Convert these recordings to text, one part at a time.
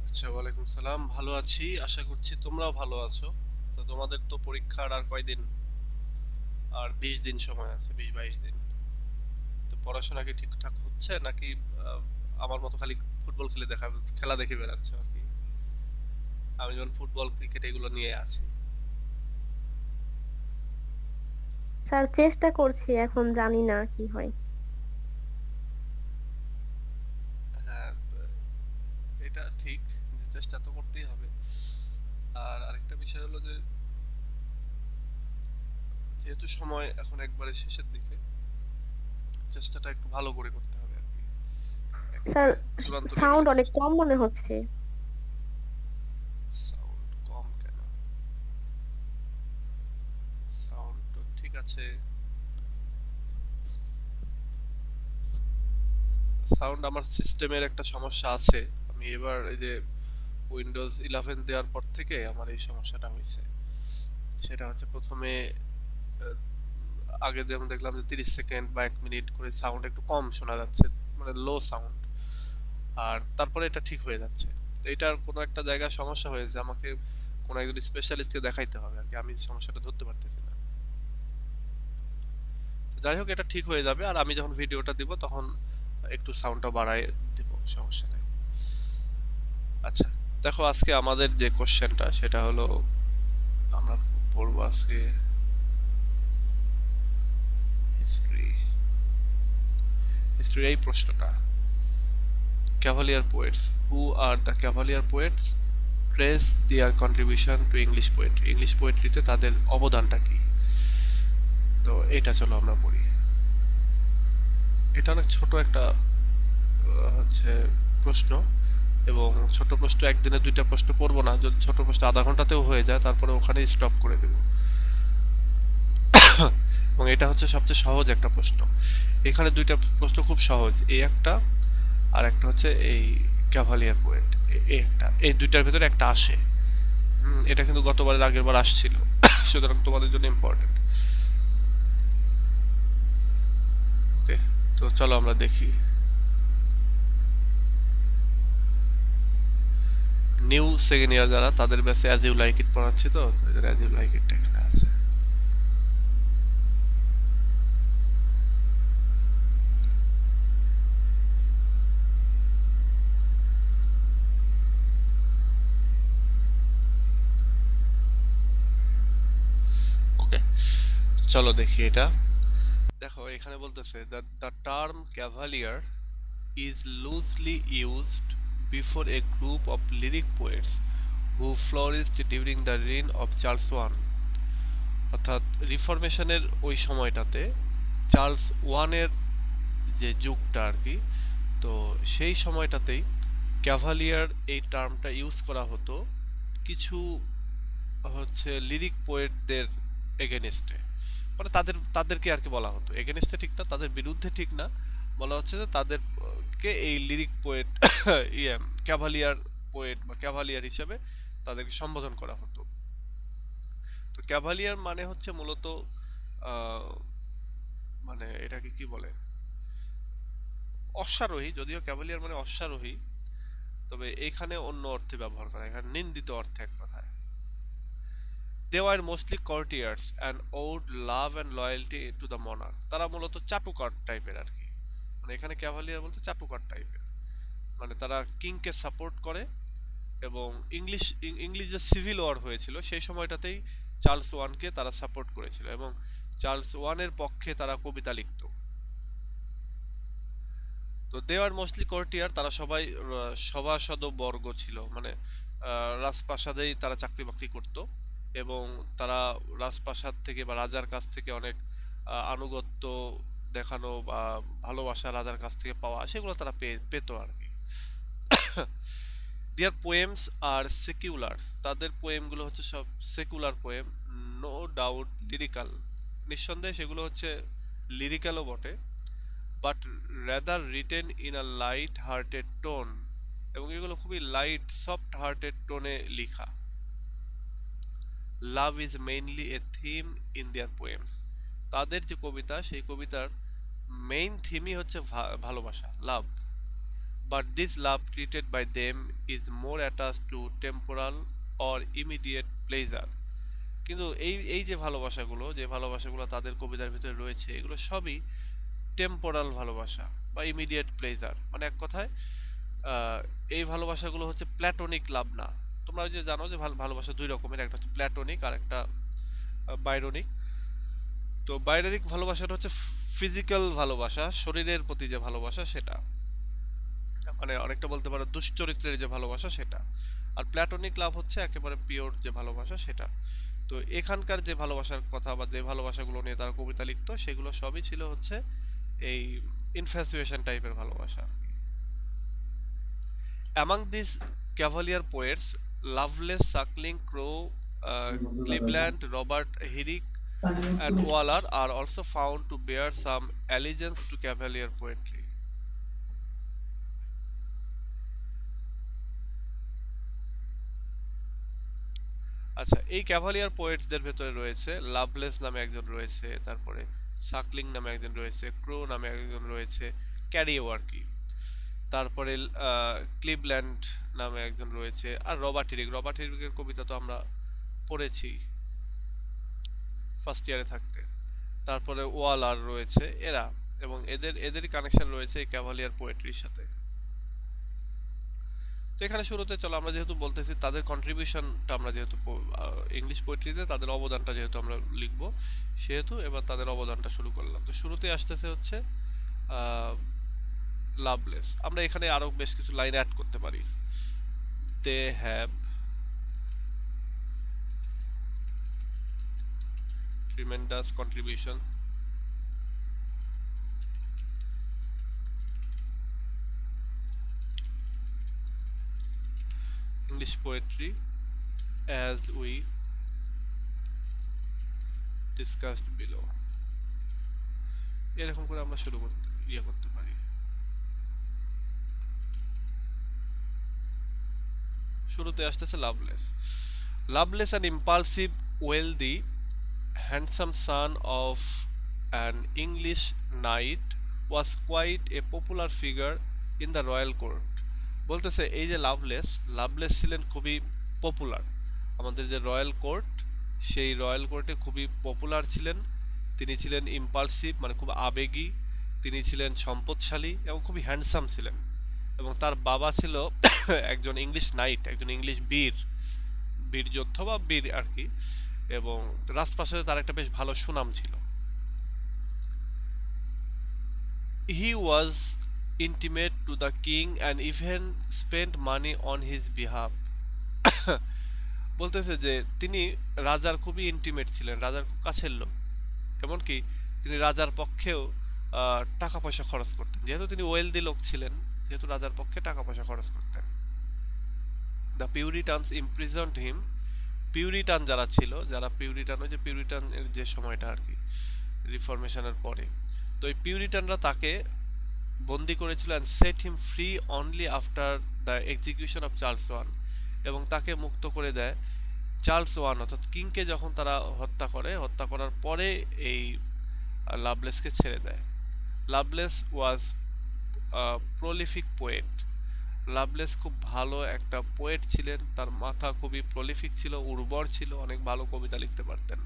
আচ্ছা, ওয়ালাইকুম সালাম। ভালো আছি, আশা করছি তোমরাও ভালো আছো। তো তোমাদের তো পরীক্ষার আর কয়দিন? আর 20 দিন সময় আছে, 20-22 দিন। তো পড়াশোনা কি ঠিকঠাক হচ্ছে নাকি আহ, আমার মতো খালি ফুটবল খেলা দেখে বেড়াচ্ছ আর কি? আমি যেমন ফুটবল ক্রিকেট এগুলো নিয়ে আছি। স্যার, চেষ্টা করছি, এখন জানি না কি হয়। হ্যাঁ, এটা ঠিক যে চেষ্টা তো করতেই হবে। আর আরেকটা বিষয় হলো যে যেহেতু সময় এখন একবারে শেষের দিকে, চেষ্টাটা একটু ভালো করে করতে হবে আর কি, স্যার, একবারে চূড়ান্ত সাউন্ড লেভেলে অনেক চেষ্টা কম করতে মনে হবে। হচ্ছে। সাউন্ড কম কেন? সাউন্ড তো ঠিক আছে। সাউন্ড আমার সিস্টেমের একটা সমস্যা আছে। আমি এবার এই যে উইন্ডোজ 11 দেওয়ার পর থেকে আমার এই সমস্যাটা হয়েছে। সেটা হচ্ছে প্রথমে আহ, আগে যেমন দেখলাম যে 30 সেকেন্ড বা 1 মিনিট করে সাউন্ড একটু কম শোনা যাচ্ছে, মানে লো সাউন্ড। আর তারপরে এটা ঠিক হয়ে যাচ্ছে। তো এটার কোনো একটা জায়গায় সমস্যা হয়েছে, আমাকে কোনো একজন স্পেশালিস্টকে দেখাইতে হবে আর কি, আমি সমস্যাটা ধরতে পারতেছি না। তো যাই হোক, এটা ঠিক হয়ে যাবে। আর আমি যখন ভিডিওটা দিব তখন একটু সাউন্ডটা বাড়ায় দিব, সমস্যা নেই। আচ্ছা, দেখো আজকে আমাদের যে কোশ্চেনটা সেটা হলো, আমরা পড়বো আজকে হিস্ট্রি। হিস্ট্রির এই প্রশ্নটা, cavalier poets, who are the cavalier poets, trace their contribution to English poetry, English পোয়েট্রিতে তাদের অবদানটা কি। তো এটা চলো আমরা পড়ি। এটা অনেক ছোট একটা হচ্ছে প্রশ্ন, এবং ছোট প্রশ্ন একদিনে দুইটা প্রশ্ন পড়বো না, যদি ছোট প্রশ্ন আধা ঘন্টাতেও হয়ে যায় তারপরে ওখানেই স্টপ করে দেবো। এবং এটা হচ্ছে সবচেয়ে সহজ একটা প্রশ্ন। এখানে দুইটা প্রশ্ন খুব সহজ, এই একটা আর একটা হচ্ছে এই ক্যাভালিয়ার পোয়েট, এই একটা, এই দুইটার ভিতরে একটা আসে। এটা কিন্তু গতবারের আগের বার আসছিল। সুতরাং তোমাদের জন্য ইম্পর্টেন্ট। ওকে, তো চলো আমরা দেখি। নিউ সেকেন্ড ইয়ার যারা, তাদের ব্যাচে অ্যাজ ইউ লাইক ইট পড়াচ্ছি, তো অ্যাজ ইউ লাইক ইট এখানে আছে। ওকে, চলো দেখি এটা। দেখো এখানে বলতেছে that the term cavalier is loosely used before a group of lyric poets who flourished during the reign of Charles one. অর্থাৎ রিফরমেশনের ওই সময়টাতে চার্লস ওয়ানের যে যুগটা আর কি, তো সেই সময়টাতেই ক্যাভালিয়ার এই টার্মটা ইউজ করা হতো কিছু হচ্ছে লিরিক পোয়েটদের এগেনস্টে। মানে তাদেরকে আর কি বলা হতো এগেনস্টে, ঠিক না, তাদের বিরুদ্ধে ঠিক না, বলা হচ্ছে যে তাদেরকে এই লিরিক পোয়েট ইয়ে ক্যাভালিয়ার পোয়েট বা ক্যাভালিয়ার হিসেবে তাদেরকে সম্বোধন করা হতো। তো ক্যাভালিয়ার মানে হচ্ছে মূলত আহ, মানে এটাকে কি বলে, অশ্বারোহী। যদিও ক্যাভালিয়ার মানে অশ্বারোহী, তবে এখানে অন্য অর্থে ব্যবহার করা হয়, এখানে নিন্দিত অর্থে এক কথায়। They were mostly courtiers and owed love and loyalty to the monarch, তারা মূলত চাটুকার টাইপের আর কি। মানে এখানে ক্যাভালিয়ার বলতে চাটুকার টাইপের, মানে তারা কিংকে সাপোর্ট করে। এবং ইংলিশ যে সিভিল ওয়ার হয়েছিল সেই সময়টাতেই চার্লস ওয়ানকে তারা সাপোর্ট করেছিল, এবং চার্লস ওয়ানের পক্ষে তারা কবিতা লিখত। তো দে আর মোস্টলি কোর্টিয়ার, তারা সবাই সভাসদ বর্গ ছিল, মানে রাজপ্রাসাদেই তারা চাকরি বাকরি করত। এবং তারা রাজপ্রাসাদ থেকে বা রাজার কাছ থেকে অনেক আনুগত্য দেখানো বা ভালোবাসা রাজার কাছ থেকে পাওয়া, সেগুলো তারা পেত আর কি। দেয়ার পোয়েমস আর সেকুলার, তাদের পোয়েমগুলো হচ্ছে সব secular poem. No doubt lyrical, নিঃসন্দেহে সেগুলো হচ্ছে লিরিক্যালও বটে, but rather written in a light hearted tone, এবং এগুলো খুবই লাইট সফট হার্টেড টোনে লিখা। Love is mainly a theme in their poems, তাদের যে কবিতা সেই কবিতার মেইন থিমই হচ্ছে ভালোবাসা, লাভ। but this love treated by them is more attached to temporal or immediate pleasure. কিন্তু এই এই যে ভালোবাসাগুলো তাদের কবিতার ভিতরে রয়েছে এগুলো সবই টেম্পোরাল ভালোবাসা বা ইমিডিয়েট প্লেজার, মানে এক কথায় আহ, এই ভালোবাসাগুলো হচ্ছে প্ল্যাটোনিক লাভ না। তোমরা ওই যে জানো যে ভালোবাসা দুই রকমের, একটা হচ্ছে প্ল্যাটোনিক আর একটা বাইরনিক। তো বাইরেরিক ভালোবাসাটা হচ্ছে ফিজিক্যাল ভালোবাসা, শরীরের প্রতি যে ভালোবাসা সেটা, মানে অনেকটা বলতে পারো দুশ্চরিত্রের যে ভালোবাসা সেটা। আর প্ল্যাটোনিক লাভ হচ্ছে একেবারে পিওর যে ভালোবাসা সেটা। তো এখানকার যে ভালোবাসার কথা বা যে ভালোবাসাগুলো নিয়ে তারা কবিতা লিখতো সেগুলো সবই ছিল হচ্ছে এই ইনফ্যাচুয়েশন টাইপের ভালোবাসা। Among these Cavalier poets, Lovelace, Suckling, Crowe, Cleveland, Robert Herrick, and Waller are also found to bear some allegiance to Cavalier poetry. আচ্ছা, এই ক্যাভালিয়ার পোয়েটসদের ভেতরে রয়েছে লাভলেস নামে একজন রয়েছে, তারপরে সাকলিং নামে একজন রয়েছে, ক্রো নামে একজন রয়েছে, ক্যারিওয়ার্কি, তারপরে ক্লিভল্যান্ড নামে একজন রয়েছে, আর রবার্ট হিরিকের কবিতা তো আমরা পড়েছি ফার্স্ট ইয়ারে থাকতে। তারপরে ওয়ালার রয়েছে এরা, এবং এদেরই কানেকশন রয়েছে এই ক্যাভালিয়ার পোয়েট্রির সাথে। তো এখানে শুরুতে চলো আমরা যেহেতু বলতেছি তাদের কন্ট্রিবিউশনটা, আমরা যেহেতু ইংলিশ পোয়েট্রিতে তাদের অবদানটা যেহেতু আমরা লিখবো সেহেতু এবার তাদের অবদানটা শুরু করলাম। তো শুরুতে আসতেছে হচ্ছে লাভলেস। আমরা এখানে আরো বেশ কিছু লাইন অ্যাড করতে পারি। They have tremendous contribution English poetry as we discussed below। এরকম করে আমরা শুরু করতে পারি। শুরুতে আসতেছে Lovelace an impulsive, wealthy, handsome son of an English knight was quite a popular figure in the royal court। বলতেছে এই যে লাভলেস ছিলেন খুবই পপুলার, আমাদের যে রয়্যাল কোর্ট সেই রয়্যাল কোর্টে খুবই পপুলার ছিলেন। তিনি ছিলেন ইম্পালসিভ, মানে খুব আবেগী, তিনি ছিলেন সম্পদশালী এবং খুবই হ্যান্ডসাম ছিলেন। এবং তার বাবা ছিল একজন ইংলিশ নাইট, একজন ইংলিশ বীর যোদ্ধা বা বীর আর কি, এবং রাজপ্রাসাদে তার একটা বেশ ভালো সুনাম ছিল। He was intimate to the king and even spent money on his behalf। বলতেছে যে তিনি রাজার খুবই ইন্টিমেট ছিলেন, রাজার খুব কাছের লোক, এমনকি তিনি রাজার পক্ষেও টাকা পয়সা খরচ করতেন, যেহেতু তিনি ওয়েলদি লোক ছিলেন, যেহেতু রাজার পক্ষে টাকা পয়সা খরচ করতেন। The পিউরিটানস ইমপ্রিজন্ড him. পিউরিটান যারা ছিল, পিউরিটান, ওই যে পিউরিটানের যে সময়টা আর কি রিফরমেশনের পরে, তো এই পিউরিটানরা তাকে বন্দি করেছিল and set him free only after the execution of Charles one, এবং তাকে মুক্ত করে দেয় চার্লস ওয়ান, অর্থাৎ কিংকে যখন তারা হত্যা করার পরে এই লাভলেসকে ছেড়ে দেয়। লাভলেস ওয়াজ প্রলিফিক পোয়েট। লাভলেস খুব ভালো একটা পোয়েট ছিলেন, তার মাথা খুবই প্রলিফিক ছিল, উর্বর ছিল, অনেক ভালো কবিতা লিখতে পারতেন।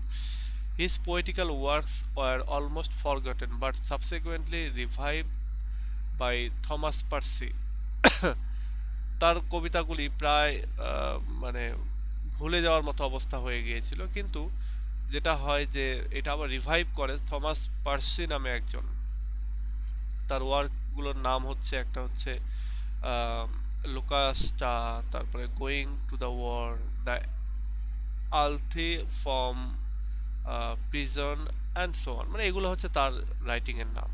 His poetical works were almost forgotten but subsequently revived by Thomas Percy. তার কবিতাগুলি প্রায় মানে ভুলে যাওয়ার মতো অবস্থা হয়ে গিয়েছিল, কিন্তু যেটা হয় যে এটা আবার রিভাইভ করে থমাস পার্সি নামে একজন। তার ওয়ার্কগুলোর নাম হচ্ছে, একটা হচ্ছে লুকাসটা, তারপরে going to the war, the Althea from prison and so on, মানে এগুলো হচ্ছে তার রাইটিং এর নাম।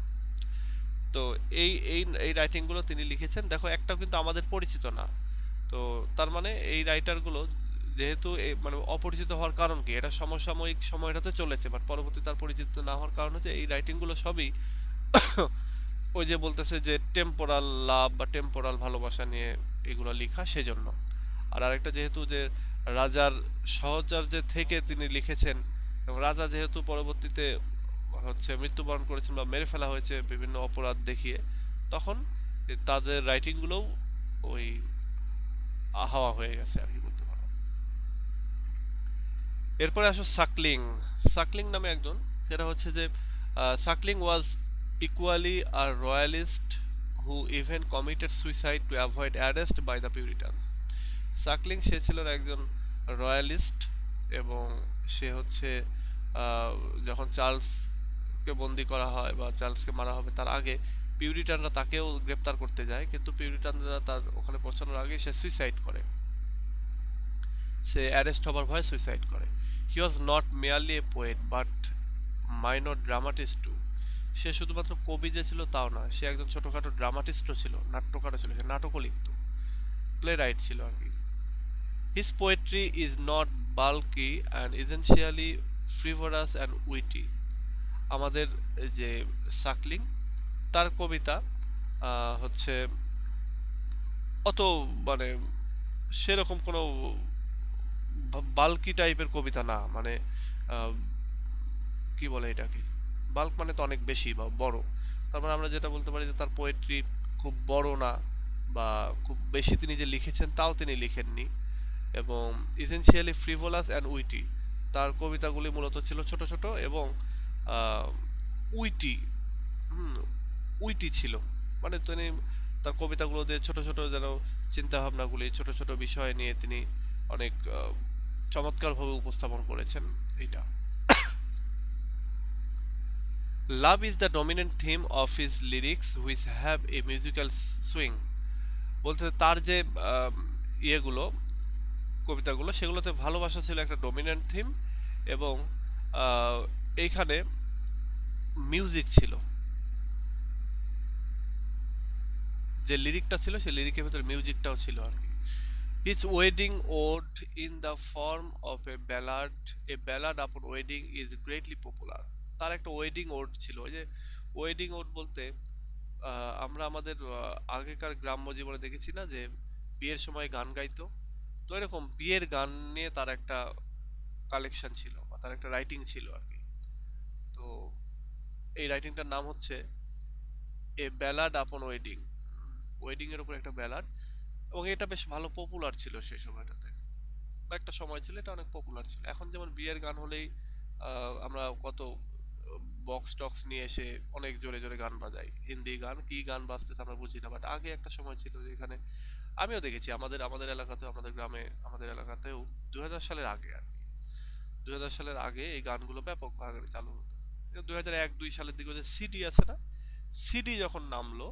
তো এই এই এই রাইটিংগুলো তিনি লিখেছেন। দেখো একটাও কিন্তু আমাদের পরিচিত না, তো তার মানে এই রাইটারগুলো যেহেতু মানে অপরিচিত হওয়ার কারণ কি, এটা সমসাময়িক সময়টাতে চলেছে, বাট পরবর্তী তার পরিচিত না হওয়ার কারণ হচ্ছে এই রাইটিংগুলো সবই ওই যে বলতেছে যে টেম্পোরাল লাভ বা টেম্পোরাল ভালোবাসা নিয়ে এগুলো লেখা, সেজন্য। আর আরেকটা যেহেতু যে রাজার সহচর্যে থেকে তিনি লিখেছেন, এবং রাজা যেহেতু পরবর্তীতে হচ্ছে মৃত্যুবরণ করেছেন বা মেরে ফেলা হয়েছে বিভিন্ন অপরাধ দেখিয়ে, তখন তাদের রাইটিংগুলোও ওই হাওয়া হয়ে গেছে আর কি বলতে পারো। এরপরে আসো সাকলিং। সাকলিং নামে একজন, সেটা হচ্ছে যে Suckling was equally are royalist who even committed suicide to avoid arrest by the Puritans. Suckling সে ছিল একজন রয়্যালিস্ট, এবং সে হচ্ছে আহ, যখন চার্লসকে বন্দি করা হয় বা চার্লসকে মারা হবে তার আগে পিউরিটানরা তাকেও গ্রেপ্তার করতে যায়, কিন্তু পিউরিটানরা তার ওখানে পৌঁছানোর আগে সে সুইসাইড করে, সে অ্যারেস্ট হবার ভয়ে সুইসাইড করে। He was not merely a poet but minor dramatist too. সে শুধুমাত্র কবি যে ছিল তাও না, সে একজন ছোটখাটো ড্রামাটিস্টও ছিল, নাট্যকারও ছিল, সে নাটকও লিখত, প্লে রাইট ছিল আর কি। His poetry is not bulky and essentially frivolous and witty. আমাদের যে সাকলিং, তার কবিতা হচ্ছে অত মানে সেরকম কোনো বাল্কি টাইপের কবিতা না, মানে আহ, কি বলে এটাকে, বাল্ক মানে তো অনেক বেশি বা বড়। তার মানে আমরা যেটা বলতে পারি যে তার পোয়েট্রি খুব বড় না, বা খুব বেশি তিনি যে লিখেছেন তাও তিনি লিখেননি। এবং ইসেনশিয়ালি ফ্রিভোলাস অ্যান্ড উইটি, তার কবিতাগুলি মূলত ছিল ছোট ছোট এবং উইটি, হুম, উইটি ছিল, মানে তিনি তার কবিতাগুলো দিয়ে ছোট ছোট যেন চিন্তা ভাবনাগুলি, ছোট ছোট বিষয় নিয়ে তিনি অনেক চমৎকারভাবে উপস্থাপন করেছেন এইটা। Love is the dominant theme of his lyrics which have a musical swing. বলতে তার যে ইয়েগুলো, কবিতাগুলো, সেগুলোতে ভালোবাসা ছিল একটা ডমিনেন্ট থিম, এবং এইখানে মিউজিক ছিল, যে লিরিকটা ছিল সেই লিরিকের ভিতরে মিউজিকটাও ছিল আর কি। His wedding ode in the form of a ballad upon wedding is greatly popular. তার একটা ওয়েডিং ওড ছিল। ওই যে ওয়েডিং ওড বলতে আমরা আমাদের আগেকার গ্রাম্য জীবনে দেখেছি না যে বিয়ের সময় গান গাইতো, তো এরকম বিয়ের গান নিয়ে তার একটা কালেকশন ছিল বা তার একটা রাইটিং ছিল আর কি। তো এই রাইটিংটার নাম হচ্ছে এ ব্যালাড আপন ওয়েডিং, ওয়েডিং এর উপর একটা ব্যালাড, এবং এটা বেশ ভালো পপুলার ছিল সেই সময়টাতে, বা একটা সময় ছিল এটা অনেক পপুলার ছিল। এখন যেমন বিয়ের গান হলেই আমরা কত বক্স টক্স নিয়ে এসে অনেক জোরে জোরে গান বাজাই, হিন্দি গান কি গান বাজতেছে আমরা বুঝি না, বাট আগে একটা সময় ছিল যে এখানে আমিও দেখেছি আমাদের আমাদের এলাকাতেও, আমাদের গ্রামে, আমাদের এলাকাতেও 2000 সালের আগে আর কি, 2000 সালের আগে এই গানগুলো ব্যাপকভাবে চালু হতো। 2001-2 সালের দিকে যে সিডি আছে না, সিডি যখন নামলো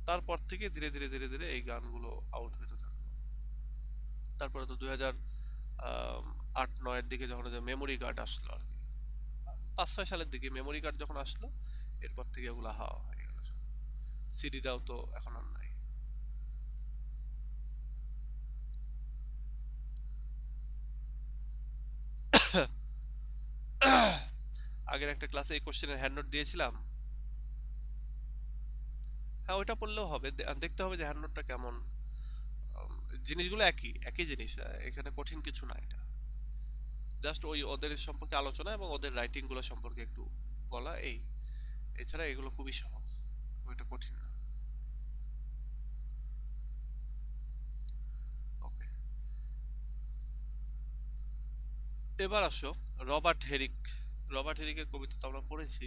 তারপর থেকে ধীরে ধীরে ধীরে ধীরে এই গানগুলো আউট হতে থাকলো। তারপরে তো 2008-9 এর দিকে যখন মেমোরি কার্ড আসলো আর কি, 5-6 সালের দিকে মেমোরি কার্ড যখন আসলো, এরপর থেকে এগুলো হাওয়া হয়ে গেল। সিডিটাও তো এখন আর নাই। আগের একটা ক্লাসে এই কোশ্চেনের হ্যান্ড নোট দিয়েছিলাম। হ্যাঁ, ওইটা পড়লেও হবে, দেখতে হবে যে হ্যান্ড নোটটা কেমন। উম, জিনিসগুলো একই একই জিনিস, এখানে কঠিন কিছু না, এটা জাস্ট ওই ওদের সম্পর্কে আলোচনা এবং ওদের রাইটিং গুলো সম্পর্কে একটু বলা, এই এছাড়া এগুলো খুবই সহজ, ওইটা কঠিন না। ওকে, এবার আসো রবার্ট হেরিক। রবার্ট হেরিকের কবিতা তো আমরা পড়েছি।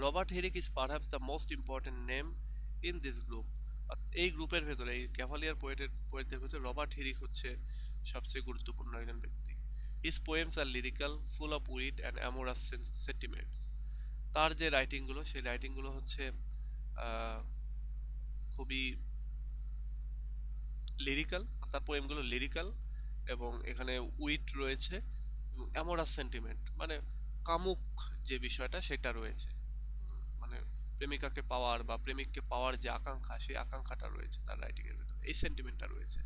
Robert Herrick is perhaps the most important name in this group. এই গ্রুপের ভেতরে, এই ক্যাভালিয়ার পোয়েটদের ভেতরে রবার্ট হেরিক হচ্ছে সবচেয়ে গুরুত্বপূর্ণ একজন ব্যক্তি। His poems are lyrical, full of wit and amorous sentiments. তার যে রাইটিং গুলো, সেই রাইটিং গুলো হচ্ছে আহ, খুবই লিরিক্যাল, তার পোয়েম গুলো লিরিক্যাল, এবং এখানে উইট রয়েছে, অ্যামোরাস সেন্টিমেন্ট মানে কামুক যে বিষয়টা সেটা রয়েছে, মানে প্রেমিকাকে পাওয়ার বা প্রেমিককে পাওয়ার যে আকাঙ্ক্ষা, সেই আকাঙ্ক্ষাটা রয়েছে তার রাইটিং এর ভিতরে, এই সেন্টিমেন্টটা রয়েছে।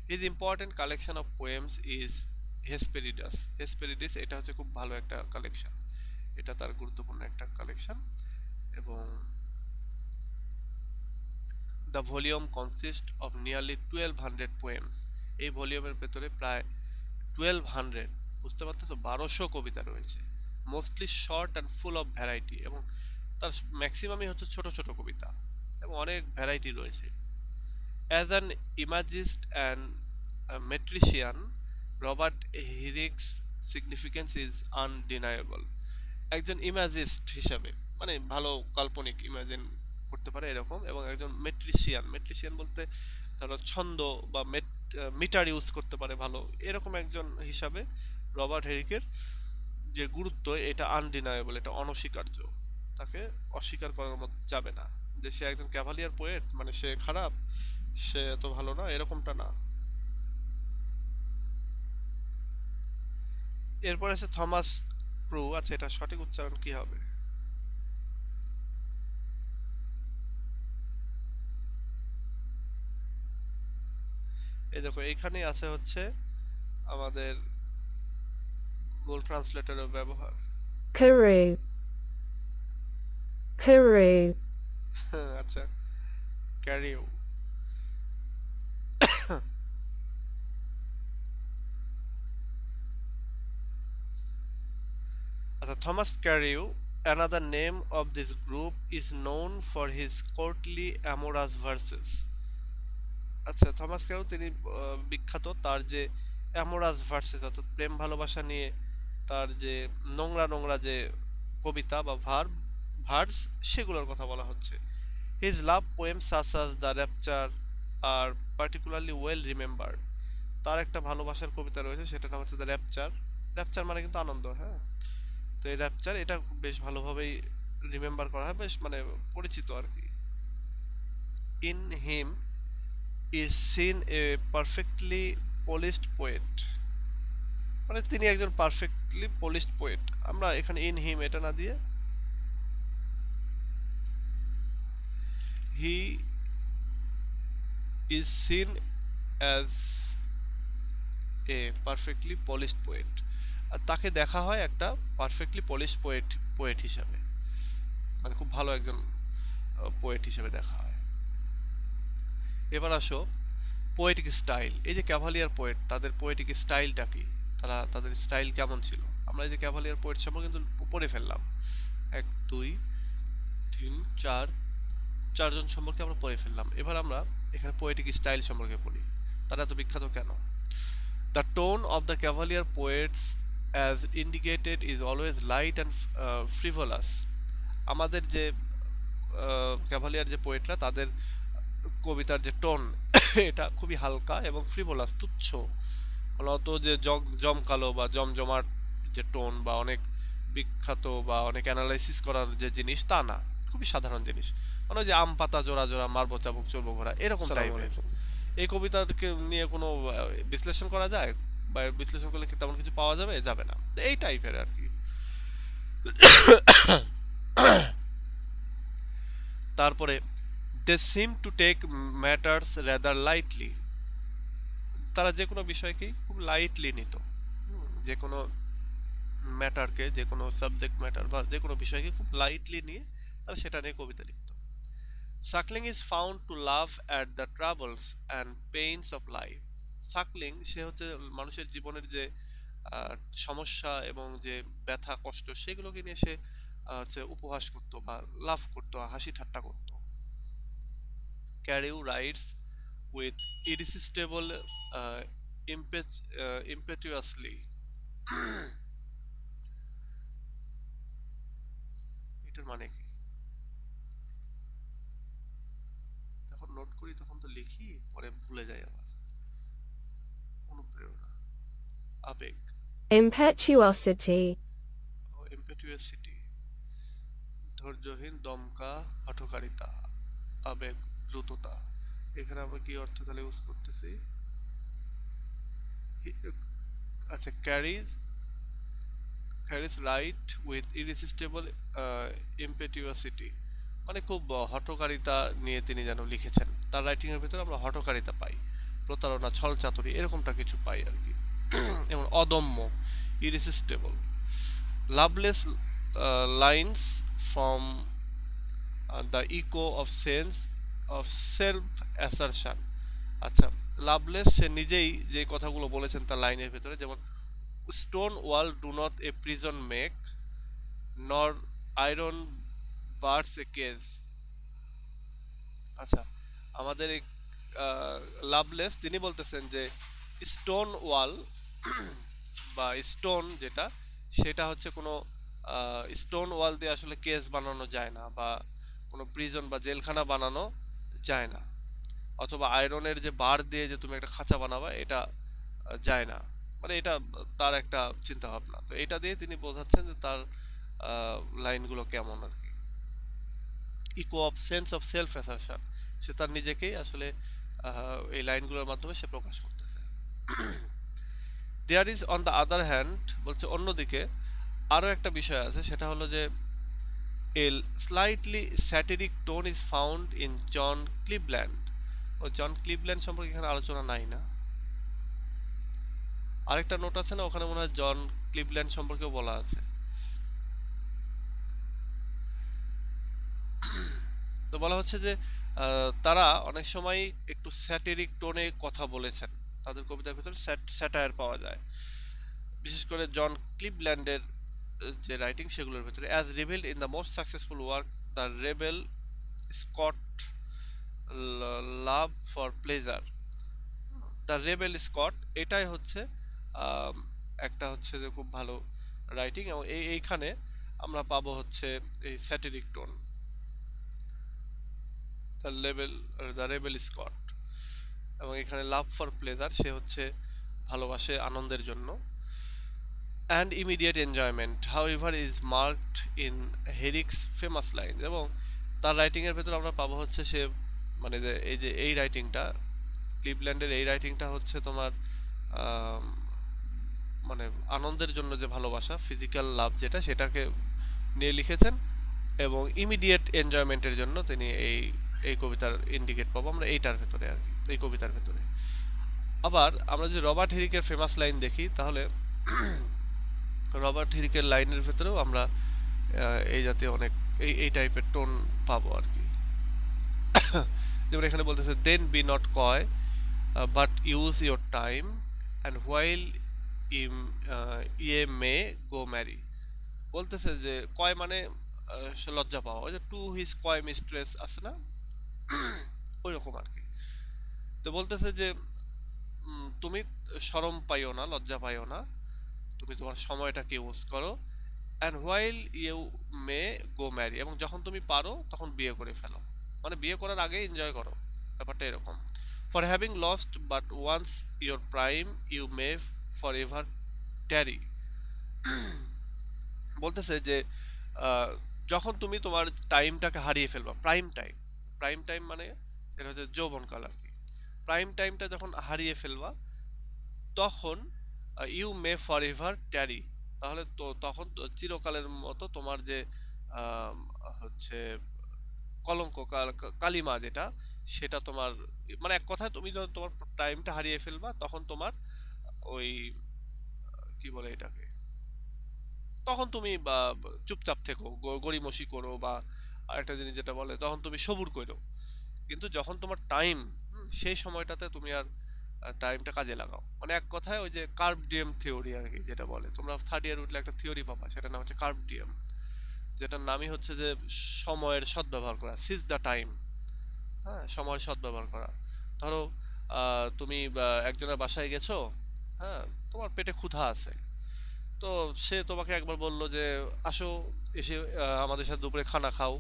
His important collection of poems is Hesperides. Hesperides এটা হচ্ছে খুব ভালো একটা কালেকশন, এটা তার গুরুত্বপূর্ণ একটা কালেকশন। এবং the volume consist of nearly 1200 poems. এই ভলিউমের ভেতরে প্রায় 1200, বুঝতে পারছো তো, 1200 কবিতা রয়েছে। Mostly short and full of variety, এবং তার ম্যাক্সিমামই হচ্ছে ছোট ছোট কবিতা। এবং অনেক ভ্যারাইটি রয়েছে। As an imagist and metrician, Robert Herrick's significance is undeniable. একজন ইমাজিস্ট হিসাবে, মানে ভালো কাল্পনিক ইমাজিন করতে পারে এরকম, এবং একজন মেট্রিশিয়ান, মেট্রিশিয়ান বলতে ধরো ছন্দ বা মিটার ইউজ করতে পারে ভালো, এরকম একজন হিসাবে রবার্ট হেরিকের যে গুরুত্ব এটা আনডিনায়েবল, এটা অনস্বীকার্য, তাকে অস্বীকার করার মতো যাবে না যে সে একজন ক্যাভালিয়ার পোয়েট মানে সে খারাপ, সে এত ভালো না, এরকমটা না। এরপর আছে থমাস ক্রু। আচ্ছা, এটা সঠিক উচ্চারণ কি হবে? এই দেখো এইখানেই আছে হচ্ছে আমাদের গুগল ট্রান্সলেটরের ব্যবহার। Kuru, Kuru, আচ্ছা, ক্যারিও। আচ্ছা, Thomas ক্যারিও, another name of this group, is known for his courtly amorous verses. আচ্ছা, থমাস ক্যারিও তিনি বিখ্যাত তার যে অ্যামোরাস ভার্সেস অর্থাৎ প্রেম ভালোবাসা নিয়ে তার যে নোংরা নোংরা যে কবিতা বা ভার্স সেগুলোর কথা বলা হচ্ছে। His love poems such as The Rapture are particularly well remembered. তার একটা ভালোবাসার কবিতা রয়েছে, সেটার নাম হচ্ছে দ্য র্যাপচার। র্যাপচার মানে কিন্তু আনন্দ, হ্যাঁ। তো এই র্যাপচার এটা বেশ ভালোভাবেই রিমেম্বার করা হয়, বেশ মানে পরিচিত আর কি। In him is seen A perfectly polished poet, মানে তিনি একজন পারফেক্টলি পলিশড পোয়েট। আমরা এখানে ইন হিম এটা না দিয়ে he is seen as a perfectly polished poet, আর তাকে দেখা হয় একটা পারফেক্টলি পলিশড পোয়েট হিসাবে, মানে খুব ভালো একজন পোয়েট হিসেবে দেখা হয়। এবার আসো পোয়েটিক স্টাইল। এই যে ক্যাভালিয়ার পোয়েট তাদের পোয়েটিক স্টাইলটা কি, তাদের স্টাইল কেমন ছিল? আমরা এই যে ক্যাভালিয়ার পোয়েট সম্পর্কে কিন্তু পড়ে ফেললাম, 1 2 3 4 চারজন সম্পর্কে আমরা পড়ে ফেললাম। এবার আমরা এখানে পোয়েটিক স্টাইল সম্পর্কে পড়ি, তারা এত বিখ্যাত কেন। The tone of the cavalier poets as indicated is always light and frivolous. আমাদের যে ক্যাভালিয়ার যে পোয়েটরা তাদের কবিতার যে টোন এটা খুবই হালকা এবং ফ্রিভোলাস, তুচ্ছ, মানে অত যে জমকালো বা জমজমাট যে টোন বা অনেক বিখ্যাত বা অনেক অ্যানালাইসিস করার যে জিনিস তা না, খুবই সাধারণ জিনিস, মানে ওই যে আম পাতা জোড়া জোড়া মারবো চাবুক চলবো ঘোড়া এরকম টাইপের। এই কবিতাকে নিয়ে কোনো বিশ্লেষণ করা যায় বা বিশ্লেষণ করলে কি তেমন কিছু পাওয়া যাবে? যাবে না, এই টাইপের আর কি। তারপরে they seem to take matters rather lightly, তারা যে কোনো বিষয়কেই খুব লাইটলি নিত, যে কোনো ম্যাটারকে, যে কোনো সাবজেক্ট ম্যাটার বা যে কোনো বিষয়কে খুব লাইটলি নিয়ে তারা সেটা নিয়ে কবিতা লিখত। Suckling is found to love at the travels and pains of life. Suckling সে হচ্ছে মানুষের জীবনের যে সমস্যা এবং যে ব্যথা কষ্ট সেগুলোকে নিয়ে সে হচ্ছে উপহাস করতো বা লাভ করতো, হাসি ঠাট্টা করতো। ক্যারিউ রাইটস with irresistible impetuously. এটার মানে কি? যখন নোট করি তখন তো লিখি, পরে ভুলে যাই আবার। অনুপ্রেরণা, আবেগ, impetuosity, ইম্পেটুয়াসিটি, ধৈর্যহীন, দমকা, হঠকারিতা, আবেগ, দ্রুততা। এখানে আমরা কি অর্থ তাহলে ইউজ করতেছি? আচ্ছা, ক্যারিজ রাইট উইথ ইরিসিস্টেবল ইম্পেটুয়াসিটি, মানে খুব হঠকারিতা নিয়ে তিনি যেন লিখেছেন, তার রাইটিং এর ভিতরে আমরা হঠকারিতা পাই, প্রতারণা, ছল চাতুরি এরকমটা কিছু পাই আর কি। এবং অদম্য, irresistible, Lovelace lines from the echo of sense of self assertion. আচ্ছা, লাভলেস সে নিজেই যে কথাগুলো বলেছেন তার লাইনের ভিতরে, যেমন stone wall do not a prison make, nor iron bars a cage. আচ্ছা, আমাদের এই লাভলেস তিনি বলতেছেন যে স্টোন ওয়াল বা স্টোন যেটা, সেটা হচ্ছে কোনো স্টোন ওয়াল দিয়ে আসলে কেস বানানো যায় না, বা কোনো প্রিজন বা জেলখানা বানানো যায় না, অথবা আয়রনের যে বার দিয়ে যে তুমি একটা খাঁচা বানাবা, এটা যায় না। মানে এটা তার একটা চিন্তা ভাবনা। তো এটা দিয়ে তিনি বোঝাচ্ছেন যে তার লাইনগুলো কেমন আর কি। Echo of sense of self assertion, সে তার নিজেকেই আসলে এই লাইনগুলোর মাধ্যমে সে প্রকাশ করতেছে। There is on the other hand, বলছে অন্যদিকে আরো একটা বিষয় আছে, সেটা হলো যে a slightly satiric tone is found in John Cleveland. ও জন ক্লিভল্যান্ড সম্পর্কে এখানে আলোচনা নাই না? আরেকটা নোট আছে না ওখানে, মনে হয় জন ক্লিভল্যান্ড সম্পর্কেও বলা আছে। তো বলা হচ্ছে যে তারা অনেক সময় একটু স্যাটিরিক টোনে কথা বলেছেন, তাদের কবিতার ভিতরে স্যাটায়ার পাওয়া যায়, বিশেষ করে জন ক্লিভল্যান্ডের যে রাইটিং সেগুলোর ভিতরে। As revealed in the most successful work the rebel Scott love for pleasure, the rebel Scott, এটাই হচ্ছে আম, একটা হচ্ছে যে খুব ভালো রাইটিং, এবং এইখানে আমরা পাবো হচ্ছে এই satiric tone, the level, the rebel Scot. এবং এখানে লাভ ফর প্লেজার, সে হচ্ছে ভালোবাসে আনন্দের জন্য। And immediate enjoyment however is marked in Herrick's famous line, এবং তার রাইটিং এর ভেতর আমরা পাবো হচ্ছে সে, মানে যে এই রাইটিংটা, ক্লিভল্যান্ডের এই রাইটিংটা হচ্ছে তোমার আম, মানে আনন্দের জন্য যে ভালোবাসা, ফিজিক্যাল লাভ যেটা, সেটাকে নিয়ে লিখেছেন। এবং ইমিডিয়েট এনজয়মেন্টের জন্য তিনি এই কবিতার ইন্ডিকেট পাবো আমরা এইটার ভেতরে আর কি, এই কবিতার ভেতরে। আবার আমরা যদি রবার্ট হেরিকের ফেমাস লাইন দেখি, তাহলে রবার্ট হিরিকের লাইনের ভেতরেও আমরা এই জাতীয় অনেক এই টাইপের টোন পাবো আর কি। যেমন এখানে বলতেছে, দেন বি নট কয় but use your time and while ইয়ে মে গো ম্যারি। বলতেছে যে কয় মানে সে লজ্জা পাওয়া, ওই যে টু হিজ কয় মিস্ট্রেস আছে না, ওই রকম আর কি। তো বলতেছে যে তুমি শরম পাইও না, লজ্জা পাইও না, তুমি তোমার সময়টাকে ইউজ করো। And while you may go marry, এবং যখন তুমি পারো তখন বিয়ে করে ফেলো, মানে বিয়ে করার আগে এনজয় করো, ব্যাপারটা এরকম। For having lost but once your prime you may for ever tarry. বলতেছে যে আহ, যখন তুমি তোমার টাইমটাকে হারিয়ে ফেলবা, প্রাইম টাইম, প্রাইম টাইম মানে এটা হচ্ছে যৌবনকাল আর কি। প্রাইম টাইমটা যখন হারিয়ে ফেলবা, তখন ইউ মে ফর এভার ট্যারি, তাহলে তো তখন তো চিরকালের মতো তোমার যে আম, হচ্ছে কলঙ্ক, কালিমা যেটা, সেটা তোমার, মানে এক কথায় তুমি যখন তোমার টাইমটা হারিয়ে ফেলবা, তখন তোমার ওই কি বলে এটাকে, তখন তুমি বা চুপচাপ থেকো, গড়িমসি করো, বা আরেকটা জিনিস যেটা বলে, তখন তুমি সবুর করো। কিন্তু যখন তোমার টাইম, সেই সময়টাতে তুমি আর টাইমটা কাজে লাগাও। মানে এক কথায় ওই যে কার্ভ ডিএম থিওরি আর কি, যেটা বলে, তোমরা থার্ড ইয়ার উঠলে একটা থিওরি পাবা, সেটার নাম হচ্ছে কার্ভ ডিএম, যেটার নামই হচ্ছে যে সময়ের সদ্ব্যবহার করা, সিজ দ্য টাইম। হ্যাঁ, সময়ের সদ্ব্যবহার করা। ধরো তুমি একজনের বাসায় গেছো, হ্যাঁ, তোমার পেটে ক্ষুধা আছে, তো সে তোমাকে একবার বললো যে আসো, এসে আমাদের সাথে দুপুরে খানা খাও।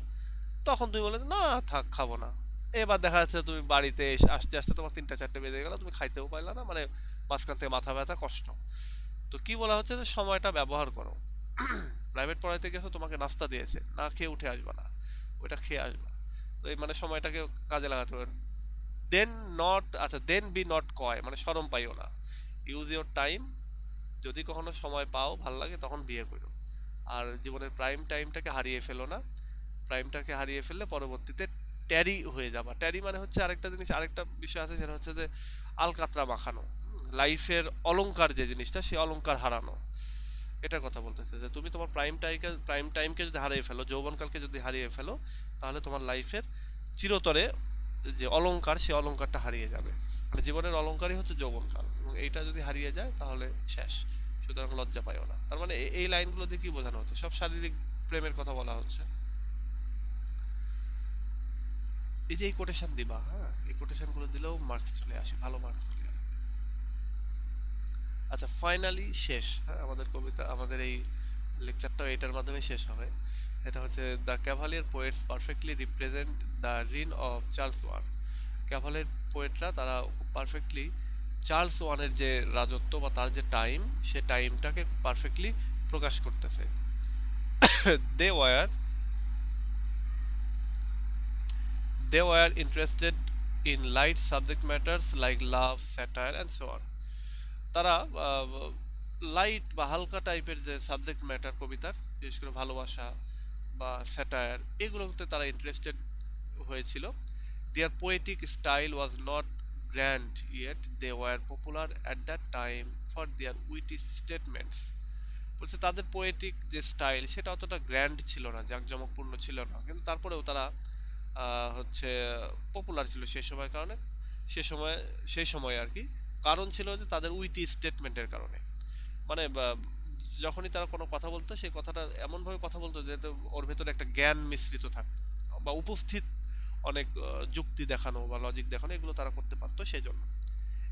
তখন তুমি বলে না, থাক, খাবো না। এবার দেখা যাচ্ছে তুমি বাড়িতে আসতে আসতে তোমার 3টা 4টে বেজে গেল, তুমি খাইতেও পারলা না, মানে মাঝখান থেকে মাথা ব্যথা, কষ্ট। তো কি বলা হচ্ছে যে সময়টা ব্যবহার করো। প্রাইভেট পড়াইতে গেছো, তোমাকে নাস্তা দিয়েছে, না খেয়ে উঠে আসবা না, ওইটা খেয়ে আসবা। তো এই মানে সময়টাকে কাজে লাগাতে হবে। দেন নট, আচ্ছা, দেন বি নট কয় মানে শরম পাইও না, ইউজ ইওর টাইম, যদি কখনো সময় পাও ভাল লাগে তখন বিয়ে করো। আর জীবনের প্রাইম টাইমটাকে হারিয়ে ফেলো না, প্রাইমটাকে হারিয়ে ফেললে পরবর্তীতে ট্যারি হয়ে যাবা। ট্যারি মানে হচ্ছে আরেকটা জিনিস, আরেকটা বিষয় আছে, সেটা হচ্ছে যে আলকাতরা মাখানো, লাইফের অলংকার যে জিনিসটা, সেই অলংকার হারানো, এটার কথা বলতেছে যে তুমি তোমার প্রাইম টাইমকে যদি হারিয়ে ফেলো, যৌবনকালকে যদি হারিয়ে ফেলো, তাহলে তোমার লাইফের চিরতরে যে অলংকার, সেই অলংকারটা হারিয়ে যাবে। মানে জীবনের অলংকারই হচ্ছে যৌবনকাল, এবং এইটা যদি হারিয়ে যায় তাহলে শেষ। সুতরাং লজ্জা পাইও না, তার মানে এই লাইনগুলো দিয়ে কি বোঝানো হচ্ছে, সব শারীরিক প্রেমের কথা বলা হচ্ছে। এই যে এই কোটেশন দিবা, হ্যাঁ এই কোটেশন গুলো দিলেও মার্কস চলে আসে, ভালো মার্কস চলে আসে। আচ্ছা ফাইনালি শেষ, হ্যাঁ আমাদের কবিতা, আমাদের এই লেকচারটাও এটার মাধ্যমে শেষ হবে। এটা হচ্ছে the cavalier poets perfectly represent the reign of Charles one. Cavalier পোয়েটরা তারা পারফেক্টলি চার্লস ওয়ানের যে রাজত্ব বা তার যে টাইম, সে টাইমটাকে পারফেক্টলি প্রকাশ করতেছে। They were they were interested in light subject matters like love, satire and so on. তারা লাইট বা হালকা টাইপের যে সাবজেক্ট ম্যাটার কবিতার, বিশেষ করে ভালোবাসা বা স্যাটায়ার, এগুলোতে তারা ইন্টারেস্টেড হয়েছিল। Their poetic style was not grand yet they were popular at that time for their witty statements. বলছে তাদের পোয়েটিক যে স্টাইল সেটা অতটা গ্র্যান্ড ছিল না, জাঁকজমকপূর্ণ ছিল না, কিন্তু তারপরেও তারা হচ্ছে পপুলার ছিল সেই সময়। কারণে সে সময়, সেই সময় আর কি, কারণ ছিল যে তাদের উইটি স্টেটমেন্টের কারণে। মানে যখনই তারা কোনো কথা বলতো সেই কথাটা এমনভাবে কথা বলতো যে ওর ভেতরে একটা জ্ঞান মিশ্রিত থাকতো বা উপস্থিত অনেক যুক্তি দেখানো বা লজিক দেখানো, এগুলো তারা করতে পারতো সেই জন্য।